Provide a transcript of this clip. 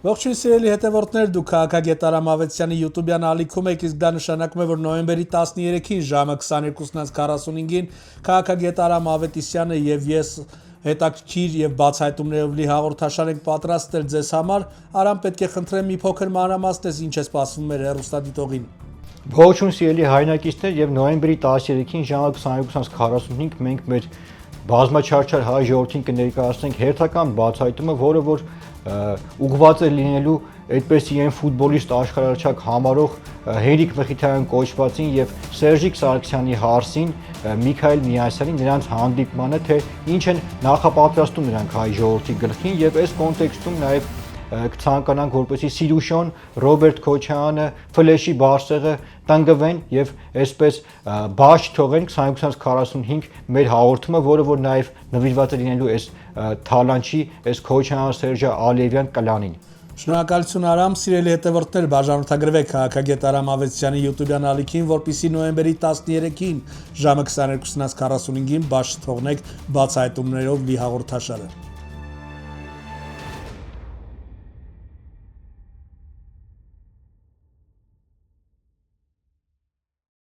Ողջույն սիրելի հետևորդներ, դուք Քաղաքագետ Արամ Ավետիսյանի YouTube-յան ալիքում եք, իսկ դա նշանակում է, որ նոյեմբերի 13-ին ժամը 22:45-ին Քաղաքագետ Արամ Ավետիսյանը եւ ես հետաքրքիր եւ բացահայտումներով լի հաղորդաշար ենք պատրաստել ձեզ համար։ Արամ, պետք է խնդրեմ մի փոքր մանրամասնես ինչ է սպասվում մեր հեռուստադիտողին։ Ողջույն սիրելի հայրենակիցներ, եւ նոյեմբերի 13-ին ժամը 22:45 մենք մեր բազմաչարչար հայ ժողովրդին կներկայացնենք հերթական բացահայտումը, որը որ ուղղված է լինելու այդպես իրեն ֆուտբոլիստ աշխարհաչափ համարող Հենրիկ Մխիթարյան կոչվածին եւ Սերժիկ Սարգսյանի հարսին Միքայել Միասյանին նրանց հանդիպմանը, թե ինչ են նախապատրաստում նրանք հայ ժողովրդի գլխին եւ այս կոնտեքստում նաեւ կցանկանանք, որպեսզի Սիրուշոն, Ռոբերտ Քոչարյանը, Ֆլեշի Բարսեղը տնկվեն եւ այսպես բաց թողեն 22:45 մեր հաղորդումը, որը որ նաեւ նվիրված է լինելու այս թալանչի, այս Քոչարյան Սերժա Ալիևյան կլանին։ Շնորհակալություն Արամ, սիրելի հետևորդներ, բաժանորդագրվեք Քաղաքագետ Արամ Ավետիսյանի YouTube-յան ալիքին, որպեսզի նոյեմբերի 13-ին ժամը 22:45-ին բաց թողնեք բացահայտումներով լի հաղորդաշարը։